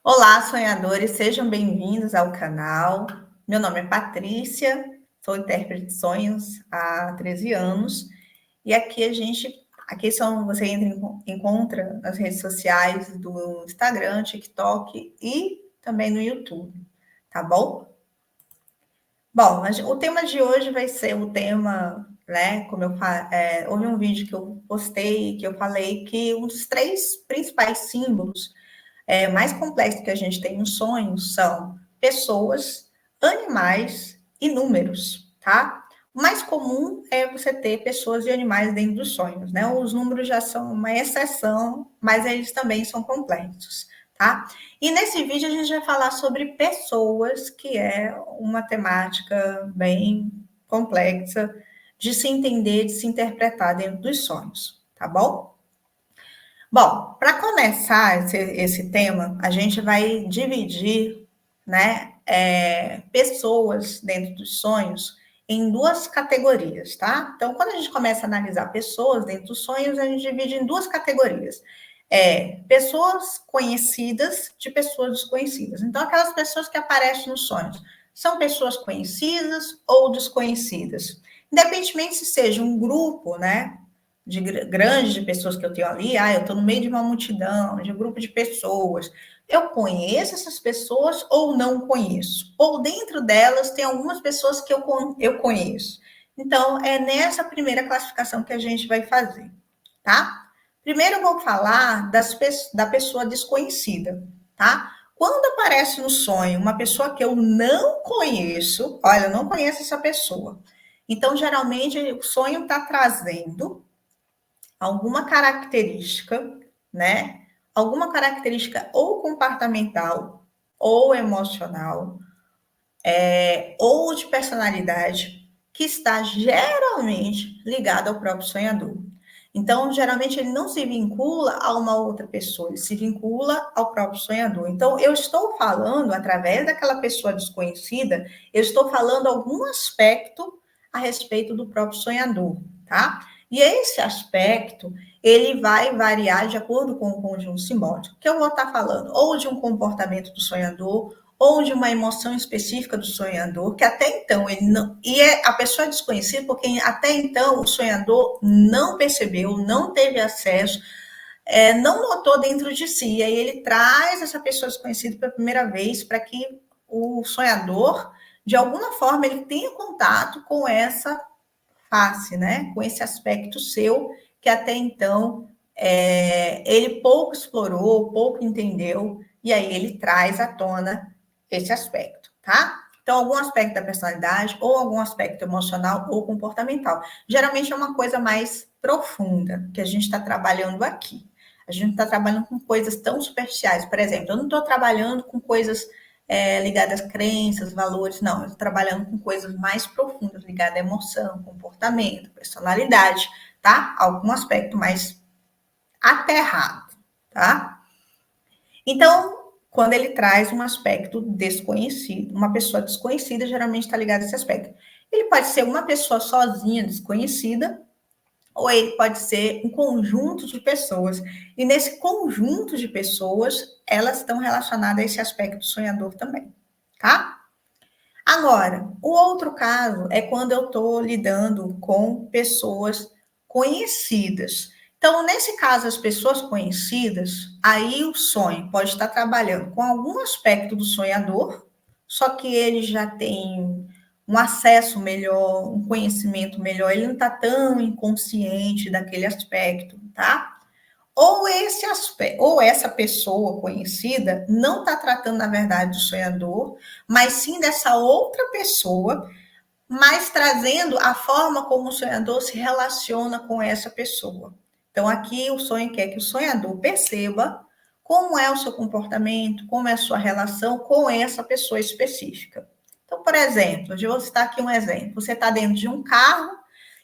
Olá, sonhadores, sejam bem-vindos ao canal. Meu nome é Patrícia, sou intérprete de sonhos há 13 anos e você encontra nas redes sociais do Instagram, TikTok e também no YouTube, tá bom? Bom, mas o tema de hoje vai ser o tema, né? Houve um vídeo que eu postei que eu falei que um dos três principais símbolos mais complexo que a gente tem nos sonhos são pessoas, animais e números, tá? O mais comum é você ter pessoas e animais dentro dos sonhos, né? Os números já são uma exceção, mas eles também são complexos, tá? E nesse vídeo a gente vai falar sobre pessoas, que é uma temática bem complexa de se entender, de se interpretar dentro dos sonhos, tá bom? Bom, para começar esse tema, a gente vai dividir, né, pessoas dentro dos sonhos em duas categorias, tá? Então, quando a gente começa a analisar pessoas dentro dos sonhos, a gente divide em duas categorias. Pessoas conhecidas de pessoas desconhecidas. Então, aquelas pessoas que aparecem nos sonhos são pessoas conhecidas ou desconhecidas. Independentemente se seja um grupo, né, grande de pessoas que eu tenho ali, eu estou no meio de uma multidão, de um grupo de pessoas. Eu conheço essas pessoas ou não conheço? Ou dentro delas tem algumas pessoas que eu conheço. Então, é nessa primeira classificação que a gente vai fazer, tá? Primeiro eu vou falar da pessoa desconhecida, tá? Quando aparece no sonho uma pessoa que eu não conheço, olha, eu não conheço essa pessoa. Então, geralmente, o sonho está trazendo alguma característica, né? Alguma característica ou comportamental, ou emocional, ou de personalidade, que está geralmente ligada ao próprio sonhador. Então, geralmente, ele não se vincula a uma outra pessoa, ele se vincula ao próprio sonhador. Então, eu estou falando, através daquela pessoa desconhecida, eu estou falando algum aspecto a respeito do próprio sonhador, tá? E esse aspecto, ele vai variar de acordo com o conjunto simbólico, que eu vou estar falando ou de um comportamento do sonhador, ou de uma emoção específica do sonhador, que até então ele não. E a pessoa é desconhecida porque até então o sonhador não percebeu, não teve acesso, não notou dentro de si. E aí ele traz essa pessoa desconhecida pela primeira vez para que o sonhador, de alguma forma, ele tenha contato com essa face, né? Com esse aspecto seu que até então ele pouco explorou, pouco entendeu, e aí ele traz à tona esse aspecto, tá? Então, algum aspecto da personalidade, ou algum aspecto emocional ou comportamental. Geralmente é uma coisa mais profunda que a gente está trabalhando aqui. A gente não está trabalhando com coisas tão superficiais. Por exemplo, eu não estou trabalhando com coisas ligadas a crenças, valores, não. Eu estou trabalhando com coisas mais profundas, ligadas à emoção, comportamento, personalidade, tá? Algum aspecto mais aterrado, tá? Então, quando ele traz um aspecto desconhecido, uma pessoa desconhecida geralmente está ligada a esse aspecto. Ele pode ser uma pessoa sozinha, desconhecida, ou ele pode ser um conjunto de pessoas. E nesse conjunto de pessoas, elas estão relacionadas a esse aspecto sonhador também, tá? Agora, o outro caso é quando eu estou lidando com pessoas conhecidas. Então, nesse caso, as pessoas conhecidas, aí o sonho pode estar trabalhando com algum aspecto do sonhador, só que ele já tem um acesso melhor, um conhecimento melhor, ele não está tão inconsciente daquele aspecto, tá? Ou esse aspecto, ou essa pessoa conhecida não está tratando, na verdade, do sonhador, mas sim dessa outra pessoa, mas trazendo a forma como o sonhador se relaciona com essa pessoa. Então, aqui o sonho quer que o sonhador perceba como é o seu comportamento, como é a sua relação com essa pessoa específica. Então, por exemplo, eu vou citar aqui um exemplo. Você está dentro de um carro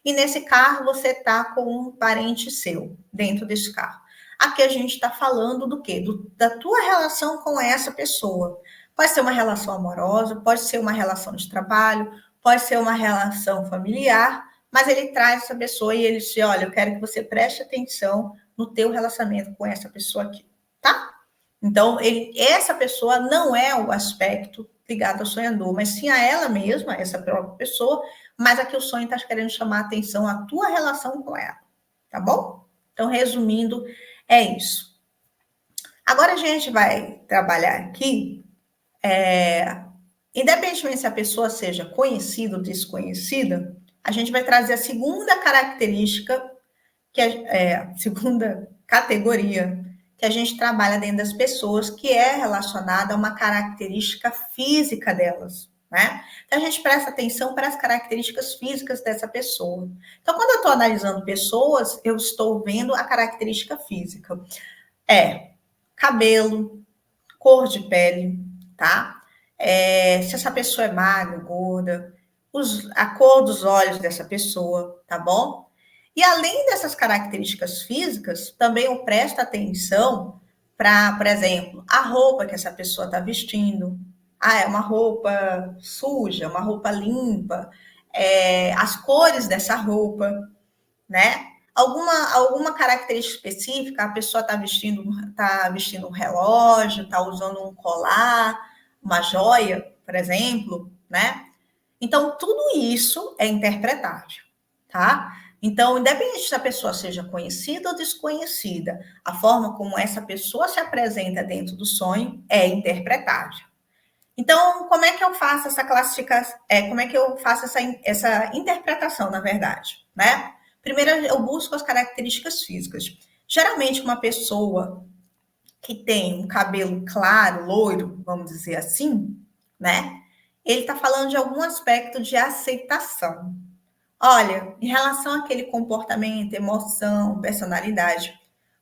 e nesse carro você está com um parente seu dentro desse carro. Aqui a gente está falando do quê? Da tua relação com essa pessoa. Pode ser uma relação amorosa, pode ser uma relação de trabalho, pode ser uma relação familiar, mas ele traz essa pessoa e ele diz, olha, eu quero que você preste atenção no teu relacionamento com essa pessoa aqui, tá? Então, essa pessoa não é o aspecto ligado ao sonhador, mas sim a ela mesma, essa própria pessoa, mas aqui o sonho está querendo chamar a atenção à tua relação com ela, tá bom? Então, resumindo, é isso. Agora a gente vai trabalhar aqui, independentemente se a pessoa seja conhecida ou desconhecida, a gente vai trazer a segunda característica, que é a segunda categoria que a gente trabalha dentro das pessoas, que é relacionada a uma característica física delas, né? Então, a gente presta atenção para as características físicas dessa pessoa. Então, quando eu estou analisando pessoas, eu estou vendo a característica física. Cabelo, cor de pele, tá? Se essa pessoa é magra, gorda, a cor dos olhos dessa pessoa, tá bom? E além dessas características físicas, também eu presto atenção para, por exemplo, a roupa que essa pessoa está vestindo. Ah, é uma roupa suja, uma roupa limpa, as cores dessa roupa, né? Alguma característica específica, a pessoa está vestindo um relógio, está usando um colar, uma joia, por exemplo, né? Então, tudo isso é interpretável, tá? Então, independente se a pessoa seja conhecida ou desconhecida, a forma como essa pessoa se apresenta dentro do sonho é interpretável. Então, como é que eu faço essa classificação? Como é que eu faço essa interpretação, na verdade, né? Primeiro, eu busco as características físicas. Geralmente, uma pessoa que tem um cabelo claro, loiro, vamos dizer assim, né? Ele está falando de algum aspecto de aceitação. Olha, em relação àquele comportamento, emoção, personalidade,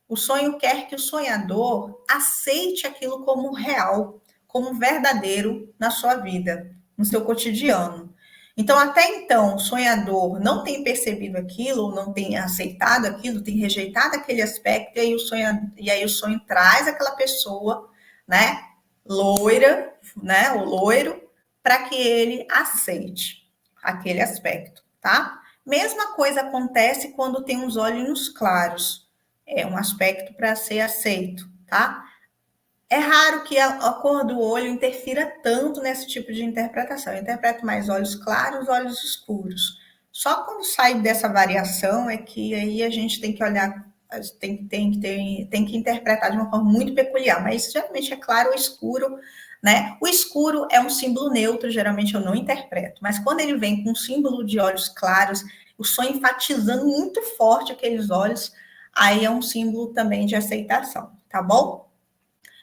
o sonho quer que o sonhador aceite aquilo como real, como verdadeiro na sua vida, no seu cotidiano. Então, até então, o sonhador não tem percebido aquilo, ou não tem aceitado aquilo, tem rejeitado aquele aspecto, e aí o sonho traz aquela pessoa, né, loira, né, o loiro, para que ele aceite aquele aspecto, tá? Mesma coisa acontece quando tem os olhinhos claros. É um aspecto para ser aceito, tá? É raro que a cor do olho interfira tanto nesse tipo de interpretação. Eu interpreto mais olhos claros, olhos escuros. Só quando sai dessa variação é que aí a gente tem que olhar, tem que interpretar de uma forma muito peculiar. Mas geralmente é claro ou escuro, né? O escuro é um símbolo neutro, geralmente eu não interpreto. Mas quando ele vem com um símbolo de olhos claros, o sonho enfatizando muito forte aqueles olhos, aí é um símbolo também de aceitação, tá bom?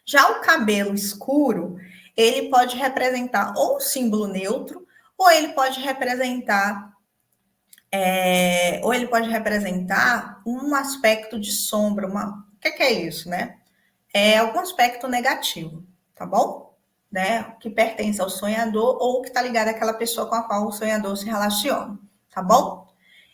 Já o cabelo escuro, ele pode representar ou um símbolo neutro, ou ele pode representar, um aspecto de sombra. O que é isso, né? É algum aspecto negativo, tá bom? Né? Que pertence ao sonhador ou que está ligado àquela pessoa com a qual o sonhador se relaciona, tá bom?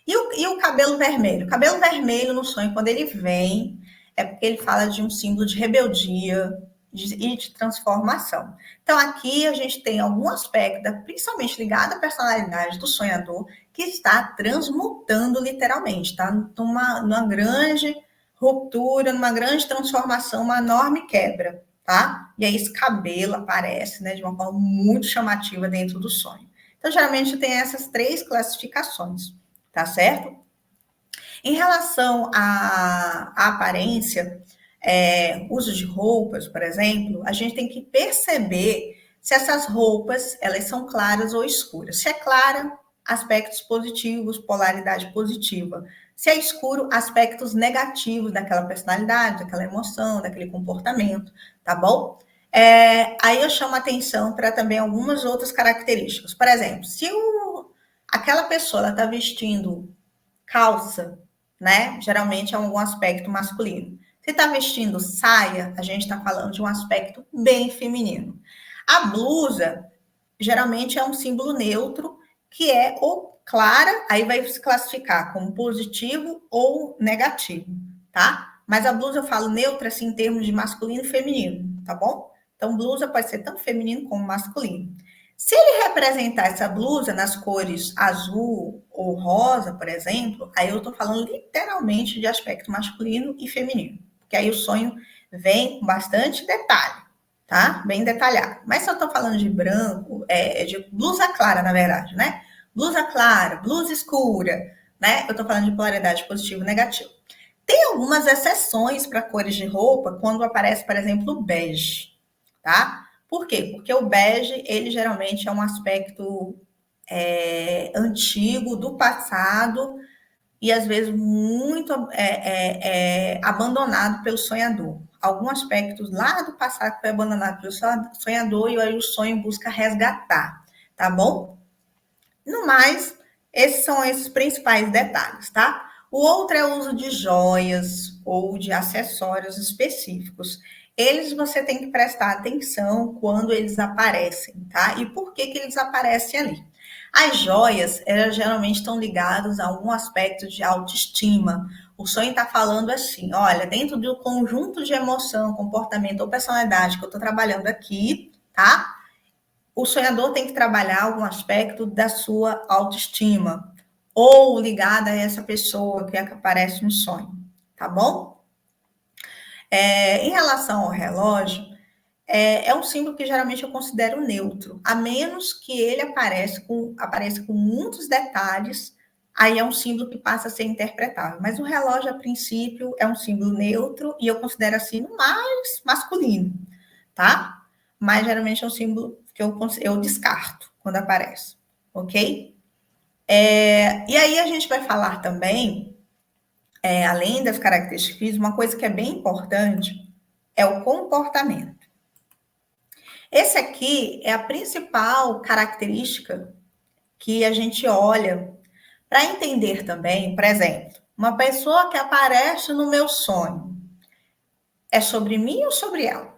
E o cabelo vermelho? O cabelo vermelho no sonho, quando ele vem, é porque ele fala de um símbolo de rebeldia e de transformação. Então, aqui a gente tem algum aspecto, principalmente ligado à personalidade do sonhador, que está transmutando literalmente, tá? Numa grande ruptura, numa grande transformação, uma enorme quebra, tá? E aí esse cabelo aparece, né, de uma forma muito chamativa dentro do sonho. Então, geralmente tem essas três classificações, tá certo? Em relação à aparência, uso de roupas, por exemplo, a gente tem que perceber se essas roupas elas são claras ou escuras. Se é clara, aspectos positivos, polaridade positiva. Se é escuro, aspectos negativos daquela personalidade, daquela emoção, daquele comportamento, tá bom? Aí eu chamo atenção para também algumas outras características. Por exemplo, se aquela pessoa está vestindo calça, né? Geralmente é algum aspecto masculino. Se está vestindo saia, a gente está falando de um aspecto bem feminino. A blusa, geralmente é um símbolo neutro, que é ou clara, aí vai se classificar como positivo ou negativo, tá? Mas a blusa eu falo neutra, assim, em termos de masculino e feminino, tá bom? Então, blusa pode ser tanto feminino como masculino. Se ele representar essa blusa nas cores azul ou rosa, por exemplo, aí eu estou falando literalmente de aspecto masculino e feminino. Porque aí o sonho vem com bastante detalhe, tá? Bem detalhado. Mas se eu tô falando de branco, de blusa clara, na verdade, né? Blusa clara, blusa escura, né? Eu tô falando de polaridade positivo e negativo. Tem algumas exceções para cores de roupa quando aparece, por exemplo, o bege, tá? Por quê? Porque o bege, ele geralmente é um aspecto antigo, do passado, e às vezes muito abandonado pelo sonhador. Algum aspecto lá do passado foi abandonado pelo sonhador e aí o sonho busca resgatar, tá bom? No mais, esses são esses principais detalhes, tá? O outro é o uso de joias ou de acessórios específicos. Eles você tem que prestar atenção quando eles aparecem, tá? E por que eles aparecem ali? As joias, elas geralmente estão ligadas a algum aspecto de autoestima. O sonho está falando assim, olha, dentro do conjunto de emoção, comportamento ou personalidade que eu estou trabalhando aqui, tá? O sonhador tem que trabalhar algum aspecto da sua autoestima ou ligada a essa pessoa que aparece no sonho, tá bom? Em relação ao relógio, é um símbolo que geralmente eu considero neutro, a menos que ele apareça com muitos detalhes, aí é um símbolo que passa a ser interpretável. Mas o relógio, a princípio, é um símbolo neutro e eu considero assim o mais masculino, tá? Mas geralmente é um símbolo que eu descarto quando aparece, ok? E aí a gente vai falar também, além das características físicas, uma coisa que é bem importante é o comportamento. Esse aqui é a principal característica que a gente olha para entender também, por exemplo, uma pessoa que aparece no meu sonho, é sobre mim ou sobre ela,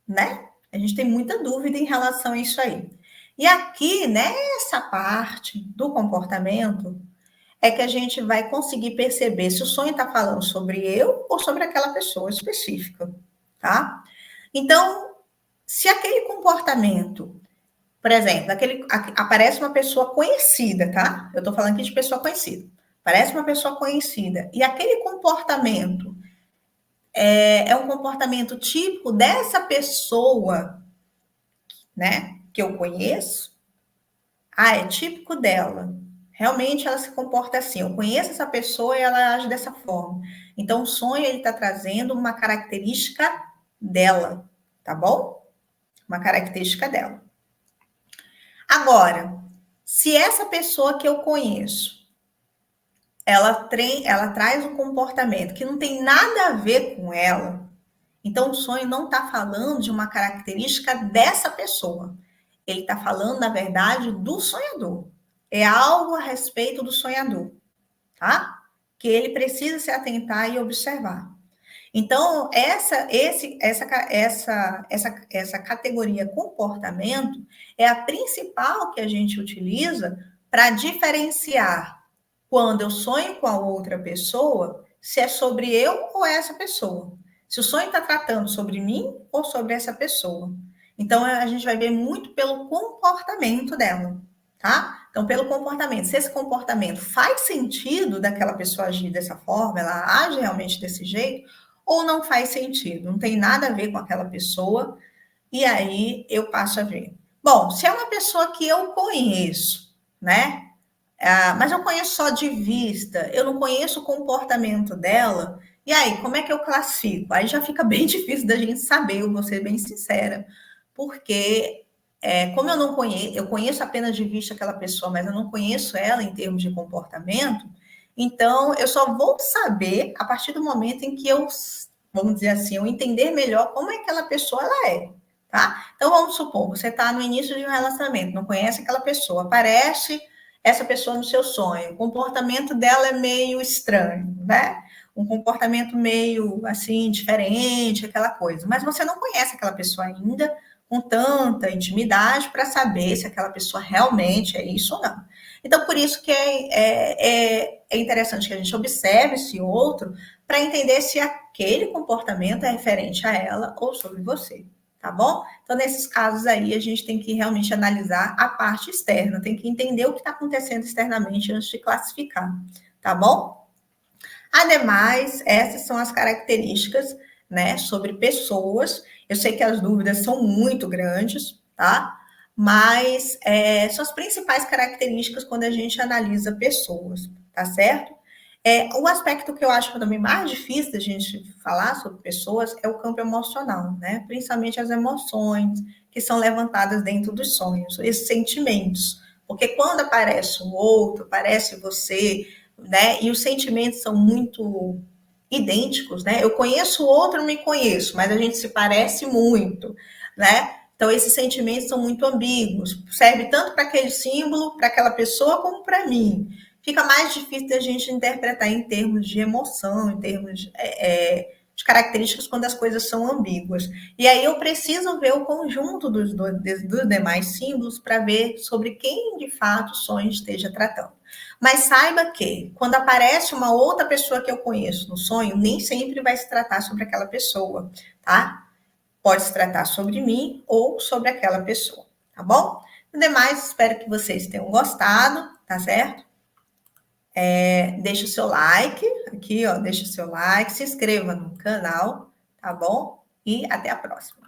né? A gente tem muita dúvida em relação a isso aí. E aqui, nessa parte do comportamento, é que a gente vai conseguir perceber se o sonho está falando sobre eu ou sobre aquela pessoa específica, tá? Então, se aquele comportamento, por exemplo, aparece uma pessoa conhecida, tá? Eu estou falando aqui de pessoa conhecida. Parece uma pessoa conhecida. E aquele comportamento é um comportamento típico dessa pessoa, né? Que eu conheço. Ah, é típico dela. Realmente ela se comporta assim. Eu conheço essa pessoa e ela age dessa forma. Então, o sonho ele está trazendo uma característica dela, tá bom? Uma característica dela. Agora, se essa pessoa que eu conheço, ela traz um comportamento que não tem nada a ver com ela, então o sonho não está falando de uma característica dessa pessoa. Ele está falando, na verdade, do sonhador. É algo a respeito do sonhador, tá? Que ele precisa se atentar e observar. Então, essa categoria comportamento é a principal que a gente utiliza para diferenciar quando eu sonho com a outra pessoa, se é sobre eu ou essa pessoa. Se o sonho está tratando sobre mim ou sobre essa pessoa. Então, a gente vai ver muito pelo comportamento dela, tá? Então, pelo comportamento. Se esse comportamento faz sentido daquela pessoa agir dessa forma, ela age realmente desse jeito, ou não faz sentido, não tem nada a ver com aquela pessoa, e aí eu passo a ver. Bom, se é uma pessoa que eu conheço, né? Mas eu conheço só de vista, eu não conheço o comportamento dela, e aí, como é que eu classifico? Aí já fica bem difícil da gente saber, eu vou ser bem sincera, porque como eu não conheço, eu conheço apenas de vista aquela pessoa, mas eu não conheço ela em termos de comportamento, então eu só vou saber a partir do momento em que eu, vamos dizer assim, eu entender melhor como é que aquela pessoa ela é, tá? Então vamos supor, você está no início de um relacionamento, não conhece aquela pessoa, aparece essa pessoa no seu sonho, o comportamento dela é meio estranho, né? Um comportamento meio assim, diferente, aquela coisa, mas você não conhece aquela pessoa ainda com tanta intimidade para saber se aquela pessoa realmente é isso ou não. Então, por isso que é interessante que a gente observe esse outro para entender se aquele comportamento é referente a ela ou sobre você, tá bom? Então, nesses casos aí, a gente tem que realmente analisar a parte externa, tem que entender o que está acontecendo externamente antes de classificar, tá bom? Ademais, essas são as características né, sobre pessoas. Eu sei que as dúvidas são muito grandes, tá? Mas são as principais características quando a gente analisa pessoas, tá certo? O aspecto que eu acho também mais difícil da gente falar sobre pessoas é o campo emocional, né? Principalmente as emoções que são levantadas dentro dos sonhos, esses sentimentos. Porque quando aparece o outro, aparece você, né? E os sentimentos são muito idênticos, né? Eu conheço o outro, me conheço, mas a gente se parece muito, né? Então esses sentimentos são muito ambíguos, serve tanto para aquele símbolo, para aquela pessoa, como para mim. Fica mais difícil da gente interpretar em termos de emoção, em termos de características quando as coisas são ambíguas. E aí eu preciso ver o conjunto dos demais símbolos para ver sobre quem de fato o sonho esteja tratando. Mas saiba que, quando aparece uma outra pessoa que eu conheço no sonho, nem sempre vai se tratar sobre aquela pessoa, tá? Pode se tratar sobre mim ou sobre aquela pessoa, tá bom? No demais, espero que vocês tenham gostado, tá certo? Deixa o seu like aqui, ó, deixa o seu like, se inscreva no canal, tá bom? E até a próxima.